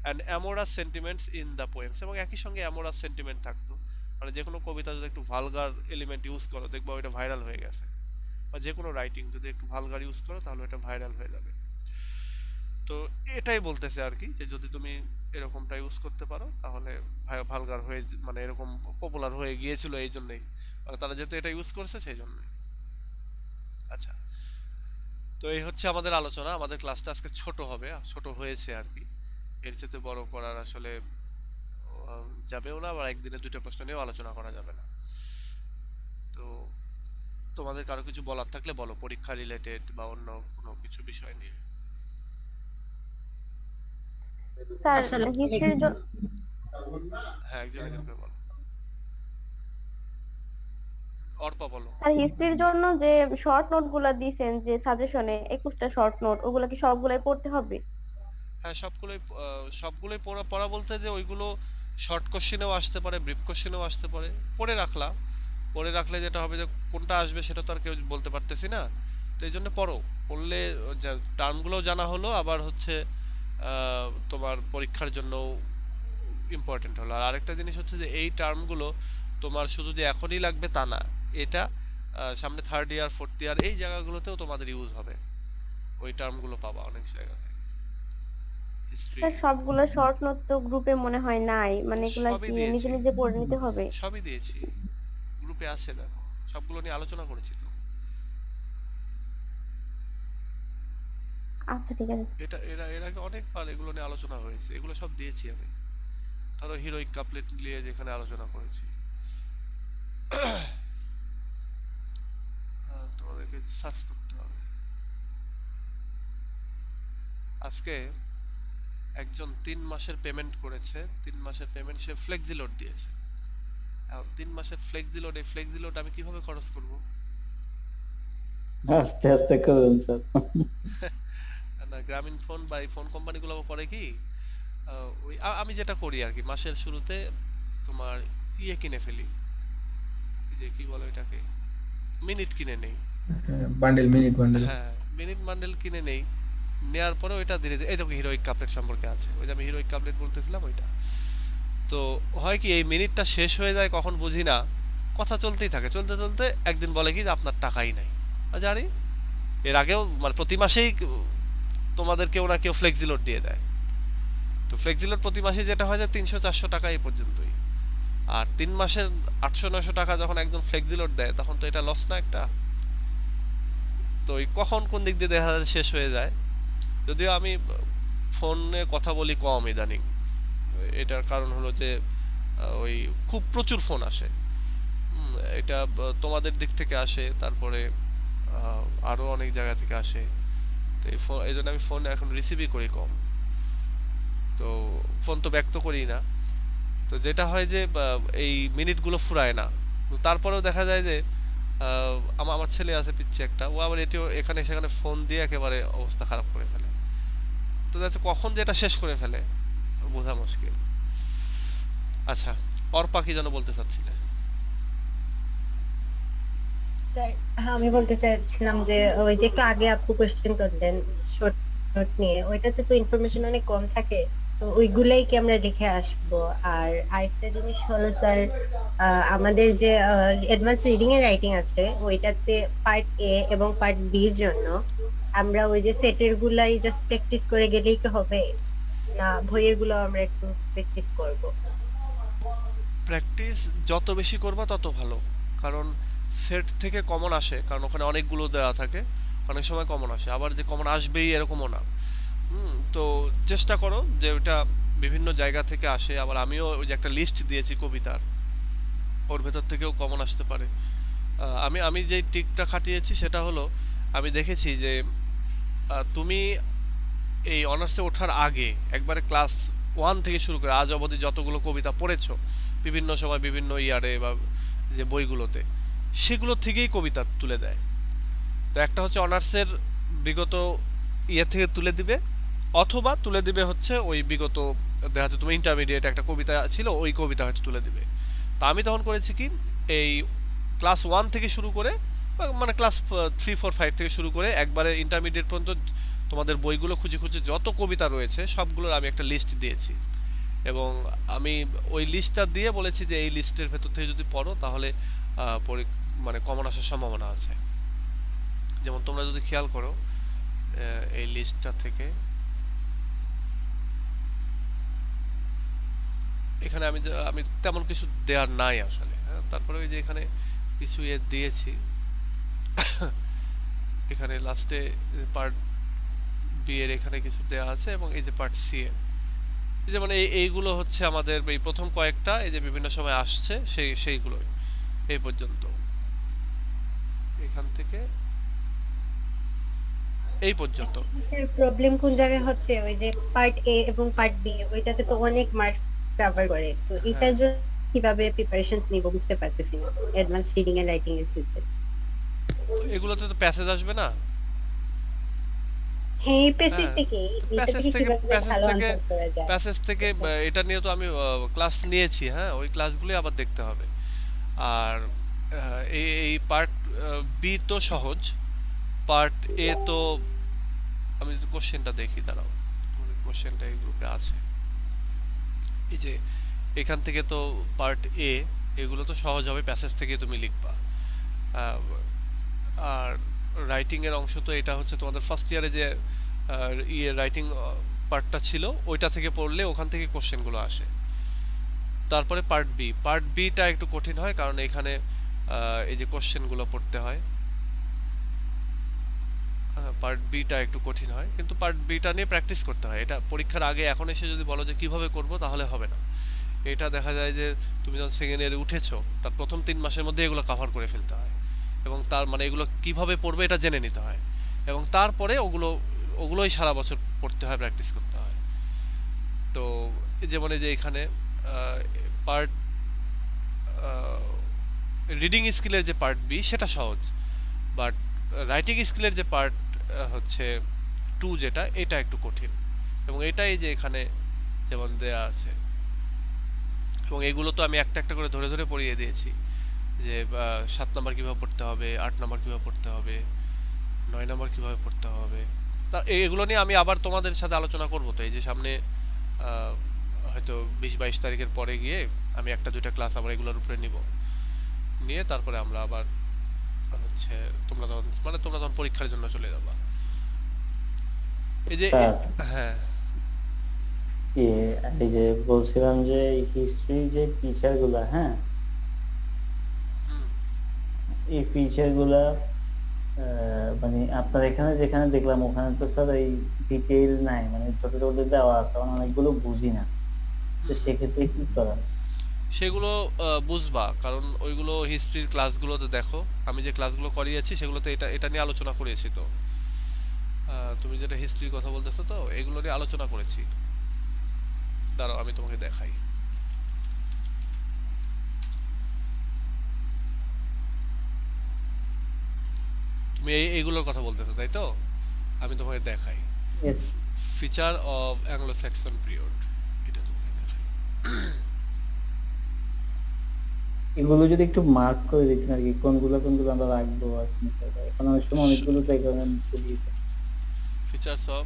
And amorous sentiments in the poems, এবং একই সঙ্গে অ্যামোরাস সেন্টিমেন্ট থাকতো। মানে যে কোনো কবিতা যদি একটু ভালগার এলিমেন্ট ইউজ করো দেখবা ওইটা ভাইরাল হয়ে গেছে, বা যে কোনো রাইটিং যদি একটু ভালগার ইউজ করো তাহলে এটা ভাইরাল হয়ে যাবে। তো এটাই বলতেছে আর কি, যে যদি তুমি এরকমটা ইউজ করতে পারো তাহলে ভালগার হয়ে মানে এরকম পপুলার হয়ে গিয়েছিল এই জন্যই, মানে তারা যেহেতু এটা ইউজ করছে সেই জন্যই। আচ্ছা, তো এই হচ্ছে আমাদের আলোচনা। আমাদের ক্লাসটা আজকে ছোট হবে, ছোট হয়েছে আর কি, এর চেয়ে বড় করার আসলে যাবেও না, আবার একদিনে দুটো প্রশ্ন নিয়েও আলোচনা করা যাবে না। তো তোমাদের কারো কিছু বলার থাকলে বলো, পরীক্ষা রিলেটেড বা অন্য কোনো কিছু বিষয় নিয়ে। স্যার আসসালামু হিস্ট্রির আলাইকুম। জন্য, হ্যাঁ একজন একজন করে বলো। অর্পা বলো। স্যার হিস্ট্রির জন্য যে শর্ট নোট গুলা দিয়েছেন যে সাজেশনে 21টা শর্ট নোট, ওগুলা কি সবগুলাই পড়তে হবে? হ্যাঁ সবগুলোই সবগুলোই পড়া পড়া বলতে যে ওইগুলো শর্ট কোশ্চেনেও আসতে পারে, ব্রিফ কোশ্চেনেও আসতে পারে। পড়ে রাখলা, পড়ে রাখলে যেটা হবে যে কোনটা আসবে সেটা তো আর কেউ বলতে পারতেছি না, তো এই জন্য পড়ো। পড়লে টার্মগুলোও জানা হলো, আবার হচ্ছে তোমার পরীক্ষার জন্য ইম্পর্টেন্ট হলো। আর আরেকটা জিনিস হচ্ছে যে এই টার্মগুলো তোমার শুধু যে এখনই লাগবে তা না, এটা সামনে থার্ড ইয়ার ফোর্থ ইয়ার এই জায়গাগুলোতেও তোমাদের ইউজ হবে, ওই টার্মগুলো পাবা অনেক জায়গাতে। হিস্ট্রি স্যার সবগুলা শর্ট নোট তো গ্রুপে মনে হয় নাই, মানে এগুলা সবই কি নিজে দিয়েছি, নিজে পড়ে নিতে হবে? সবই দিয়েছি, গ্রুপে আছে দেখো, সবগুলো নিয়ে আলোচনা করেছি তো। আচ্ছা ঠিক আছে। এটা এর আগে অনেকবার এগুলো নিয়ে আলোচনা হয়েছে, এগুলো সব দিয়েছি আমি। ধরো হিরোইক কাপলেট নিয়ে যেখানে আলোচনা করেছি, তোমাদেরকে সার্চ করতে হবে। আজকে একজন 3 মাসের পেমেন্ট করেছে, 3 মাসের পেমেন্ট সে ফ্লেক্সিলোড দিয়েছে। এখন 3 মাসের ফ্লেক্সিলোড, এই ফ্লেক্সিলোড আমি কিভাবে খরচ করব? আস্তে আস্তে করুন স্যার। না গ্রামীণ ফোন বা এই ফোন কোম্পানিগুলো করে কি, ওই আমি যেটা করি আর কি, মাসের শুরুতে তোমার ইয়ে কিনে ফেলি, এই যে কি বলে এটাকে, মিনিট কিনে নেই। Bundle, minute bundle. হ্যাঁ মিনিট বান্ডেল কিনে নেই, নেয়ার পরে ওইটা ধীরে ধীরে, এই দেখো হিরোইক কাপলেট সম্পর্কে আছে, ওই যে আমি হিরোইক কাপলেট বলতেছিলাম ওইটা। তো হয় কি এই মিনিটটা শেষ হয়ে যায় কখন বুঝি না, কথা চলতেই থাকে, চলতে চলতে একদিন বলে কি যে আপনার টাকাই নাই। জানি এর আগেও মানে প্রতি মাসেই তোমাদের কেউ না কেউ ফ্লেক্সিলোড দিয়ে দেয়। তো ফ্লেক্সিলোড প্রতি মাসে যেটা হয় যে 300-400 টাকা এই পর্যন্তই। আর 3 মাসের 800-900 টাকা যখন একদম ফ্লেক্সিলোড দেয় তখন তো এটা লস না একটা। তো ওই কখন কোন দিক দিয়ে দেখা যায় শেষ হয়ে যায়। যদিও আমি ফোনে কথা বলি কম ইদানিং, এটার কারণ হলো যে ওই খুব প্রচুর ফোন আসে। এটা তোমাদের দিক থেকে আসে, তারপরে আরো অনেক জায়গা থেকে আসে। তো এই জন্য আমি ফোন এখন রিসিভই করি কম, তো ফোন তো ব্যক্ত করি না। তো যেটা হয় যে এই মিনিটগুলো ফুরায় না। তো তারপরেও দেখা যায় যে আমার ছেলে আছে পিচ্ছে একটা, ও আবার এটিও এখানে সেখানে ফোন দিয়ে একেবারে অবস্থা খারাপ করে ফেলে। তো যাচ্ছে কখন যেটা শেষ করে ফেলে বোঝা মুশকিল। আচ্ছা অর্পা কি যেন বলতে চাচ্ছিলে? স্যার, আমি বলতে চাচ্ছিলাম যে ওই যে একটু আগে আপু কোশ্চেন করলেন শর্ট নোট নিয়ে, ওইটাতে তো ইনফরমেশন অনেক কম থাকে, তো ওইগুলাই কি আমরা লিখে আসবো? আর আরেকটা জিনিস হলো স্যার, আমাদের যে অ্যাডভান্স রিডিং এর রাইটিং আছে ওইটাতে পার্ট এ এবং পার্ট বি এর জন্য আমরা ওই যে সেটের গুলাই জাস্ট প্র্যাকটিস করে গেলেই কি হবে, না বইয়ের গুলো আমরা একটু প্র্যাকটিস করব? প্র্যাকটিস যত বেশি করবা তত ভালো, কারণ সেট থেকে কমন আসে, কারণ ওখানে অনেকগুলো দেওয়া থাকে, অনেক সময় কমন আসে, আবার যে কমন আসবেই এরকমও না। তো চেষ্টা করো যে ওটা বিভিন্ন জায়গা থেকে আসে, আবার আমিও ওই যে একটা লিস্ট দিয়েছি কবিতার, ওর ভেতর থেকেও কমন আসতে পারে। আমি আমি যে ট্রিকটা খাটিয়েছি সেটা হলো, আমি দেখেছি যে তুমি এই অনার্সে ওঠার আগে একবারে ক্লাস 1 থেকে শুরু করে আজ অবধি যতগুলো কবিতা পড়েছো বিভিন্ন সময় বিভিন্ন ইয়ারে বা যে বইগুলোতে, সেগুলো থেকেই কবিতা তুলে দেয়। তো একটা হচ্ছে অনার্সের বিগত ইয়ে থেকে তুলে দিবে, অথবা তুলে দিবে হচ্ছে ওই বিগত, দেখা যাচ্ছে তুমি ইন্টারমিডিয়েট একটা কবিতা ছিল ওই কবিতা হয়তো তুলে দিবে। তা আমি তখন করেছি কি, এই ক্লাস 1 থেকে শুরু করে মানে ক্লাস 3 4 5 থেকে শুরু করে একবারে ইন্টারমিডিয়েট পর্যন্ত তোমাদের বইগুলো খুঁজে খুঁজে যত কবিতা রয়েছে সবগুলোর আমি একটা লিস্ট দিয়েছি, এবং আমি ওই লিস্টটা দিয়ে বলেছি যে এই লিস্টের ভেতর থেকে যদি পড়ো তাহলে মানে কমন আসার সম্ভাবনা আছে। যেমন তোমরা যদি খেয়াল করো এই লিস্টটা থেকে এখানে আমি তেমন কিছু দেওয়ার নাই আসলে, হ্যাঁ, তারপরে ওই যে এখানে কিছু ইয়ে দিয়েছি। এখানে লাস্টে পার্ট বি এর এখানে কিছু দেওয়া আছে, এবং এই যে পার্ট সি এর যেমন এইগুলো হচ্ছে আমাদের এই প্রথম কয়েকটা, এই যে বিভিন্ন সময় আসছে সেইগুলো এই পর্যন্ত, এখান থেকে এই পর্যন্ত। স্যার, প্রবলেম কোন জায়গায় হচ্ছে, ওই যে পার্ট এ এবং পার্ট বি ওইটাতে তো অনেক মার্কস কভার করে, তো হ্যাঁ, এটার জন্য কিভাবে প্রিপারেশনস নিব বুঝতে পারতেছি না অ্যাডভান্স রিডিং এন্ড রাইটিং এর ক্ষেত্রে। এগুলোতে তো প্যাসেজ আসবে না। হ্যাঁ, এই প্যাসেজ হ্যাঁ, থেকে তো এটা থেকে কিভাবে প্যাসেজ ভালো থেকে আনসার করা যায়? প্যাসেজ থেকে এটা নিয়ে তো আমি ক্লাস নিয়েছি, হ্যাঁ, ওই ক্লাসগুলোই আবার দেখতে হবে। আর এই পার্ট বি তো সহজ, পার্ট এ তো আমি কোশ্চেনটা দেখি, দাঁড়াও, কোশ্চেনটা এই গ্রুপে আছে। এই যে এখান থেকে তো পার্ট এ, এগুলো তো সহজ হবে, প্যাসেজ থেকে তুমি লিখবা। আহ, আর রাইটিং এর অংশ তো এটা হচ্ছে তোমাদের ফার্স্ট ইয়ারে যে ইয়ে রাইটিং পার্টটা ছিল ওইটা থেকে পড়লে ওখান থেকে কোশ্চেনগুলো আসে। তারপরে পার্ট বিটা একটু কঠিন হয়, কারণ এখানে এই যে কোশ্চেনগুলো পড়তে হয়। পার্ট বিটা একটু কঠিন হয়, কিন্তু পার্ট বিটা নিয়ে প্র্যাকটিস করতে হয়। এটা পরীক্ষার আগে এখন এসে যদি বলো যে কিভাবে করব তাহলে হবে না। এটা দেখা যায় যে তুমি যখন সেকেন্ড ইয়ারে উঠেছো তার প্রথম 3 মাসের মধ্যে এগুলো কভার করে ফেলতে হয়, এবং তার মানে এগুলো কিভাবে পড়বে এটা জেনে নিতে হয়, এবং তারপরে ওগুলোই সারা বছর পড়তে হয়, প্র্যাকটিস করতে হয়। তো যেমন এই যে এখানে পার্ট রিডিং স্কিলের যে পার্ট বি সেটা সহজ, বাট রাইটিং স্কিলের যে পার্ট হচ্ছে 2 যেটা, এটা একটু কঠিন, এবং এটাই যে এখানে যেমন দেয়া আছে, এবং এগুলো তো আমি একটা একটা করে ধরে ধরে পড়িয়ে দিয়েছি যে 7 নাম্বার কিভাবে পড়তে হবে, 8 নাম্বার কিভাবে পড়তে হবে, 9 নাম্বার কিভাবে পড়তে হবে। তা এগুলো নিয়ে আমি আবার তোমাদের সাথে আলোচনা করব, তো এই যে সামনে আহ, হয়তো 20 22 তারিখের পরে গিয়ে আমি একটা দুইটা ক্লাস আবার এগুলোর উপরে নিব, নিয়ে তারপরে আমরা আবার হচ্ছে তোমরা তখন পরীক্ষার জন্য চলে যাবা। এই যে স্যার, হ্যাঁ, এ, এই যে বলছিলাম যে হিস্ট্রি যে ফিচার গুলা, হ্যাঁ, হুম, এই ফিচার গুলা মানে আপনার এখানে যেখানে দেখলাম ওখানে তো স্যার এই ডিটেইল নাই, মানে ছোট ছোট দেওয়া আছে, আমি অনেকগুলো বুঝি না, তো হুম, হুম। সেক্ষেত্রে কি করা? সেগুলো বুঝবা, কারণ ওইগুলো হিস্ট্রির ক্লাসগুলোতে দেখো, আমি যে ক্লাসগুলো করিয়েছি সেগুলোতে এটা এটা নিয়ে আলোচনা করেছি। তো তুমি যেটা হিস্ট্রির কথা বলতেছো তো এগুলো নিয়ে আলোচনা করেছি, দাঁড়াও আমি তোমাকে দেখাই। তুমি এইগুলোর কথা বলতেছো তাই তো, আমি তোমাকে দেখাই। Yes. Feature of Anglo Saxon period, এটা তোমাকে দেখাই। এগুলো যদি একটু মার্ক করে দিতেন আর কি, কোনগুলো কোনগুলো আমরা রাখবো আর কি। এখন অনেক সময় অনেকগুলো তো এই কারণে মুছে দিয়েছে। ফিচার্স অফ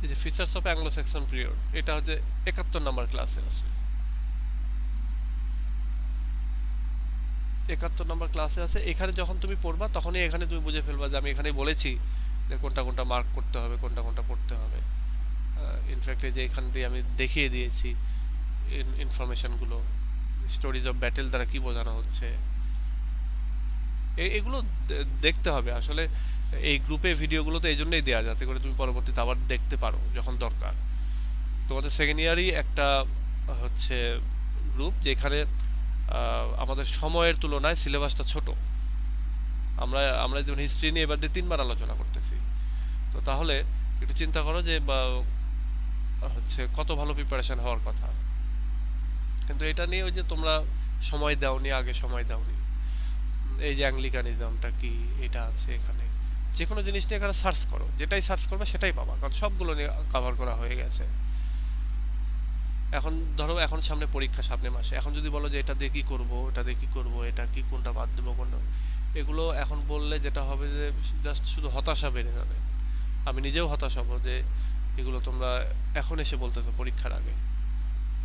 এই যে features of Anglo Saxon period, এটা হচ্ছে 71 নাম্বার ক্লাসে আছে। 71 নাম্বার ক্লাসে আছে। এখানে যখন তুমি পড়বা তখনই এখানে তুমি বুঝে ফেলবা যে আমি এখানে বলেছি যে কোনটা কোনটা মার্ক করতে হবে, কোনটা কোনটা পড়তে হবে। ইনফ্যাক্ট এই যে এখান দিয়ে আমি দেখিয়ে দিয়েছি ইনফরমেশনগুলো, স্টোরিজ অফ ব্যাটেল দ্বারা কি বোঝানো হচ্ছে। এগুলো দেখতে হবে আসলে। এই গ্রুপে ভিডিওগুলো তো এই জন্যই দেওয়া, যাতে করে তুমি পরবর্তীতে আবার দেখতে পারো যখন দরকার। তোমাদের সেকেন্ড ইয়ারই একটা হচ্ছে গ্রুপ, যেখানে আমাদের সময়ের তুলনায় সিলেবাসটা ছোট। আমরা আমরা যেমন হিস্ট্রি নিয়ে এবার দিয়ে 3বার আলোচনা করতেছি, তো তাহলে একটু চিন্তা করো যে বা হচ্ছে কত ভালো প্রিপারেশন হওয়ার কথা। কিন্তু এটা নিয়ে ওই যে তোমরা সময় দাওনি, আগে সময় দাওনি। এই যে অ্যাংলিকানিজমটা কি, এটা আছে এখানে। যে কোনো জিনিস নিয়ে এখানে সার্চ করো, যেটাই সার্চ করবে সেটাই পাবা, কারণ সবগুলো নিয়ে কভার করা হয়ে গেছে। এখন ধরো এখন সামনে পরীক্ষা, সামনে মাসে, এখন যদি বলো যে এটা দিয়ে কি করব, এটা দিয়ে কি করব, এটা কি, কোনটা বাদ দেবো, কোনটা, এগুলো এখন বললে যেটা হবে যে জাস্ট শুধু হতাশা বেড়ে যাবে। আমি নিজেও হতাশ হব যে এগুলো তোমরা এখন এসে বলতেছো পরীক্ষার আগে,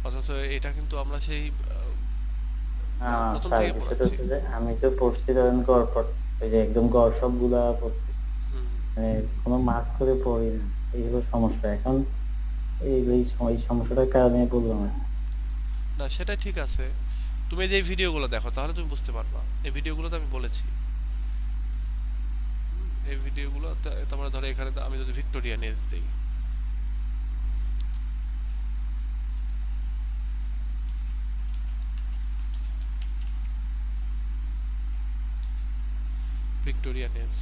অথচ এটা কিন্তু আমরা সেই প্রথম স্যার থেকে বিষয়টা পড়াচ্ছি। হচ্ছে যে আমি তো পড়ছি ধরেন গড় পড়, ওই যে একদম গড় সবগুলা পড়ছি, হুম। মানে কোনো মার্ক করে পড়ি না। এই হলো সমস্যা এখন। এই সমস্যাটার কারণে বললাম আর কি। না সেটা ঠিক আছে, তুমি যে ভিডিওগুলো দেখো তাহলে তুমি বুঝতে পারবা। এই ভিডিওগুলোতে আমি বলেছি, এই ভিডিওগুলো তারপরে ধরো এখানে আমি যদি ভিক্টোরিয়ান এজ দেই, ভিক্টোরিয়ান এজ,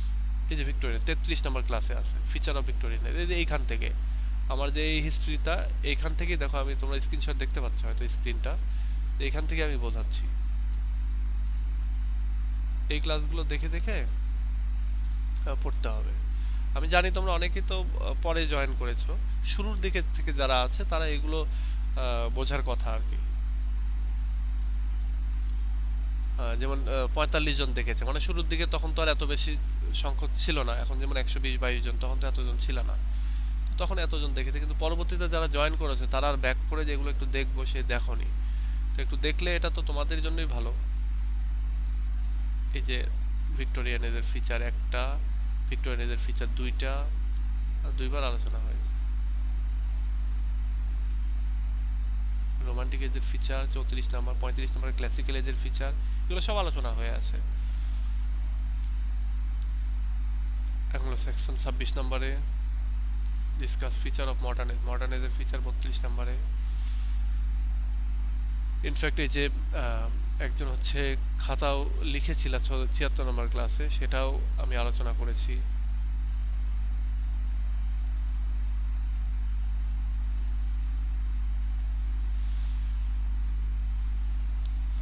এই যে ভিক্টোরিয়ান 33 নম্বর ক্লাসে আছে ফিচার অফ ভিক্টোরিয়ান এজ। এই যে এইখান থেকে আমার যে এই হিস্ট্রিটা, এইখান থেকেই দেখো, আমি তোমরা স্ক্রিনশট দেখতে পাচ্ছ হয়তো স্ক্রিনটা, এইখান থেকে আমি বোঝাচ্ছি। এই ক্লাসগুলো দেখে দেখে পড়তে হবে। আমি জানি তোমরা অনেকেই তো পরে জয়েন করেছো, শুরুর দিকে থেকে যারা আছে তারা এগুলো বোঝার কথা আর কি। যেমন 45 জন দেখেছে, মানে শুরুর দিকে তখন তো আর এত বেশি সংখ্যক ছিল না। এখন যেমন 120-22 জন, তখন তো এতজন ছিল না, তখন এতজন দেখেছে। কিন্তু পরবর্তীতে যারা জয়েন করেছে তারা আর ব্যাক করে যে এগুলো একটু দেখবো, সে দেখোনি। তো একটু দেখলে এটা তো তোমাদের জন্যই ভালো। এই যে ভিক্টোরিয়ান এজের ফিচার 1টা, ভিক্টোরিয়ান এজের ফিচার 2টা, আর 2বার আলোচনা হয়েছে। রোমান্টিক এজের ফিচার 34 নাম্বার, 35 নাম্বার ক্লাসিক্যাল এজের ফিচার, এগুলো সব আলোচনা হয়ে আছে। অ্যাংলো স্যাক্সন 26 নম্বরে, discuss feature of modern age, modern এজের ফিচার 32 নম্বরে। ইনফ্যাক্ট এই যে একজন হচ্ছে খাতাও লিখেছিল 76 নম্বর ক্লাসে, সেটাও আমি আলোচনা করেছি।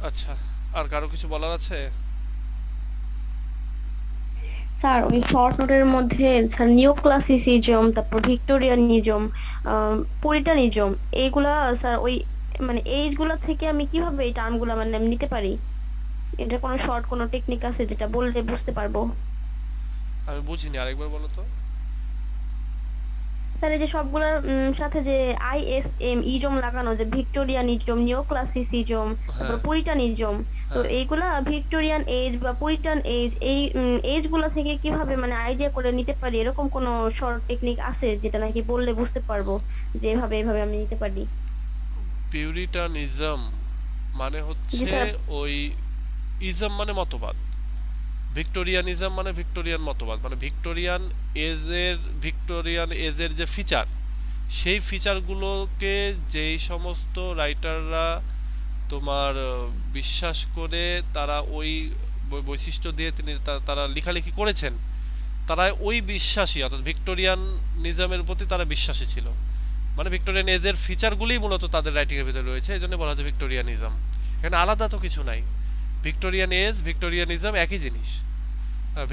আচ্ছা, আর কারো কিছু বলার আছে? স্যার ওই শর্ট নোটের মধ্যে স্যার নিও ক্লাসিসিজম, তারপর ভিক্টোরিয়ানিজম, পুরিটানিজম, এইগুলা স্যার ওই মানে এইগুলা থেকে আমি কিভাবে এই টার্মগুলা মানে আমি নিতে পারি? এটা কোনো শর্ট কোনো টেকনিক আছে যেটা বললে বুঝতে পারবো? আমি বুঝিনি, আরেকবার বলো তো। স্যার এই যে সবগুলোর সাথে যে আইএসএম ইজম লাগানো, যে ভিক্টোরিয়ানিজম, নিও ক্লাসিসিজম, তারপর হ্যাঁ পুরিটানিজম, তো হ্যাঁ, এইগুলা ভিক্টোরিয়ান এজ বা পুরিটান এজ, এই এজ গুলা থেকে কিভাবে মানে আইডিয়া করে নিতে পারি? এরকম কোনো শর্ট টেকনিক আছে যেটা নাকি বললে বুঝতে পারবো যে এভাবে এভাবে আমি নিতে পারি? পিউরিটানিজম মানে জি হচ্ছে স্যার। ওই, ইজম মানে মতবাদ, ভিক্টোরিয়ানিজম মানে ভিক্টোরিয়ান মতবাদ, মানে ভিক্টোরিয়ান এজের যে ফিচার, সেই ফিচারগুলোকে যেই সমস্ত রাইটাররা তোমার বিশ্বাস করে, তারা ওই বৈশিষ্ট্য দিয়ে তারা লেখালেখি করেছেন, তারা ওই বিশ্বাসী, অর্থাৎ ভিক্টোরিয়ান নিজামের প্রতি তারা বিশ্বাসী ছিল। মানে ভিক্টোরিয়ান এজের ফিচারগুলোই মূলত তাদের রাইটিং এর ভিতরে রয়েছে, এই জন্য বলা হচ্ছে ভিক্টোরিয়ানিজম। এখানে আলাদা তো কিছু নাই, ভিক্টোরিয়ান এজ ভিক্টোরিয়ানিজম একই জিনিস।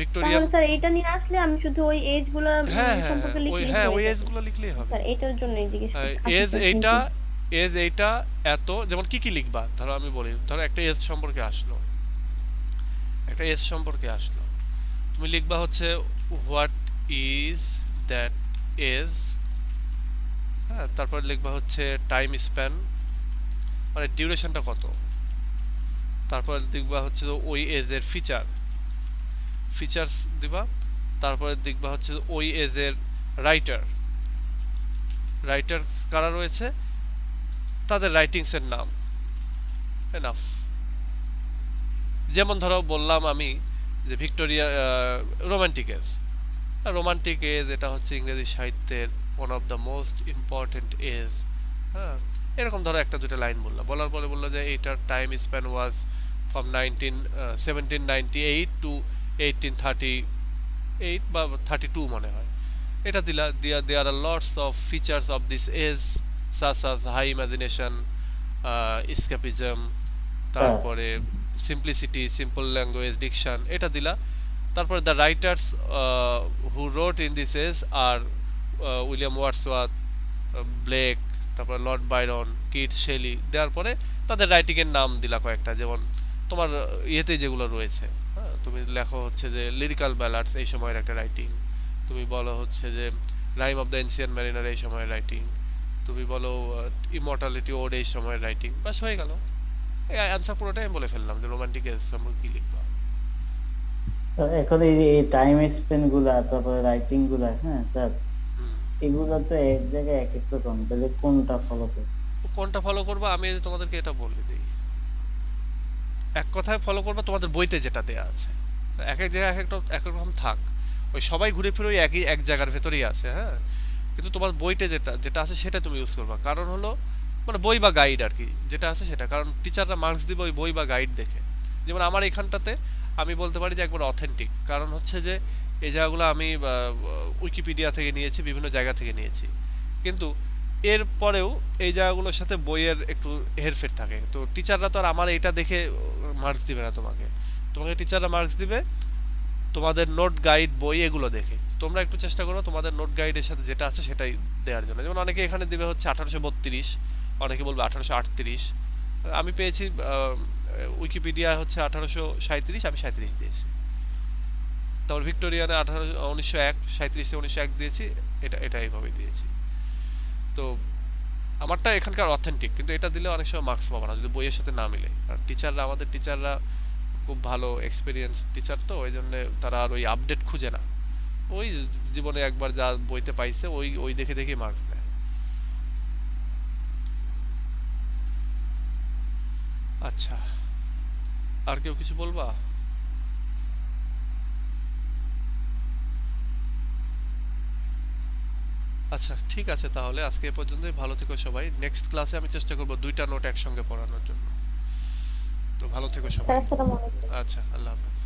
ভিক্টোরিয়ান, তাহলে স্যার এটা নিয়ে আসলে আমি শুধু ওই এজ গুলা হ্যাঁ হ্যাঁ হ্যাঁ সম্পর্কে ওই লিখলেই হ্যাঁ হয়ে ওই যাবে। এজগুলো লিখলেই হবে। স্যার এটার জন্যই জিজ্ঞেস করছি। আচ্ছা এজ স্যার, থ্যাংক এইটা, ইউ। এজ এইটা এত, যেমন কি কি লিখবা, ধরো আমি বলি, ধরো একটা এজ সম্পর্কে আসলো, একটা এজ সম্পর্কে আসলো, তুমি লিখবা হচ্ছে হোয়াট ইজ দ্যাট এজ, হ্যাঁ, তারপর লিখবা হচ্ছে টাইম স্প্যান, মানে ডিউরেশনটা কত, তারপর দেখবা হচ্ছে ওই এজের ফিচার্স দিবা, তারপরে দেখবা হচ্ছে ওই এজের রাইটার, রাইটার কারা রয়েছে, তাদের রাইটিংসের নাম, এনাফ। যেমন ধরো বললাম আমি যে Victoria romantic age, romantic age এটা হচ্ছে ইংরেজি সাহিত্যের one of the most important age, হ্যাঁ, এরকম ধরো একটা দুটো লাইন বললাম, বলার পরে বললো যে এইটার time span was from 1798 to 1838 বা 32 মনে হয়, এটা দিলা দিয়া। There are lots of features of this age such as high imagination, escapism, sir তারপরে সিম্পলিসিটি, সিম্পল ল্যাঙ্গুয়েজ, ডিকশন, এটা দিলা। তারপরে the writers who wrote in this age are William Wordsworth, Blake, তারপরে লর্ড বাইরন, কিটস, শেলি, দেওয়ার পরে তাদের writing এর নাম দিলা কয়েকটা, যেমন তোমার ইয়েতে যেগুলো রয়েছে, হ্যাঁ, তুমি লেখো হচ্ছে যে লিরিক্যাল ব্যালাডস এই সময়ের একটা রাইটিং, তুমি বলো হচ্ছে যে rime of the ancient mariner এই সময়ের রাইটিং, তুমি বলো ইমর্টালিটি ওড এই সময়ের রাইটিং, বাস হয়ে গেল। এই অ্যান্সার পুরোটাই আমি বলে ফেললাম যে রোমান্টিক এজ সম্পর্কে কি লিখবা। তো এখন এই যে টাইম স্পেন গুলা, তারপরে রাইটিং গুলা, হ্যাঁ স্যার, হুম। এগুলা তো এক জায়গায় এক এক রকম, তাহলে কোনটা ফলো করব? কোনটা ফলো করবা আমি এই যে তোমাদেরকে এটা বলে দিই, এক কথায় ফলো করবা তোমাদের বইতে যেটা দেয়া আছে, এক এক জায়গায় এক একটা এক এক রকম থাক, ওই সবাই ঘুরে ফিরে ওই একই এক জায়গার ভেতরেই আছে, হ্যাঁ, কিন্তু তোমার বইতে যেটা যেটা আছে সেটা তুমি ইউজ করবা, কারণ হলো মানে বই বা গাইড আর কি যেটা আছে সেটা, কারণ টিচাররা মার্কস দিবে ওই বই বা গাইড দেখে। যেমন আমার এখানটাতে আমি বলতে পারি যে একবার অথেন্টিক, কারণ হচ্ছে যে এই জায়গাগুলো আমি উইকিপিডিয়া থেকে নিয়েছি, বিভিন্ন জায়গা থেকে নিয়েছি, কিন্তু এর পরেও এই জায়গাগুলোর সাথে বইয়ের একটু হেরফের থাকে, তো টিচাররা তো আর আমার এটা দেখে মার্কস দিবে না তোমাকে, তোমাকে টিচাররা মার্কস দিবে তোমাদের নোট গাইড বই এগুলো দেখে। তোমরা একটু চেষ্টা করো তোমাদের নোট গাইডের সাথে যেটা আছে সেটাই দেওয়ার জন্য। যেমন অনেকে এখানে দিবে হচ্ছে 1832, অনেকে বলবে 1838, আমি পেয়েছি উইকিপিডিয়া হচ্ছে 1837, আমি 37 দিয়েছি। তারপর ভিক্টোরিয়ানে 1901, 37 থেকে 1901 দিয়েছি, এটা এইভাবে দিয়েছি। তো আমারটা এখানকার অথেন্টিক, কিন্তু এটা দিলে অনেক সময় মার্কস পাবো না যদি বইয়ের সাথে না মিলে, কারণ টিচাররা, আমাদের টিচাররা খুব ভালো এক্সপিরিয়েন্স টিচার, তো ওই জন্য তারা আর ওই আপডেট খুঁজে না, ওই জীবনে একবার যা বইতে পাইছে ওই ওই দেখে দেখে মার্কস দেয়। আচ্ছা, আর কেউ কিছু বলবা? আচ্ছা ঠিক আছে, তাহলে আজকে এ পর্যন্তই, ভালো থেকো সবাই। নেক্সট ক্লাসে আমি চেষ্টা করবো 2টা নোট একসঙ্গে পড়ানোর জন্য। তো ভালো থেকো স্যার সবাই। আসসালামু আলাইকুম। আচ্ছা, আল্লাহ হাফেজ।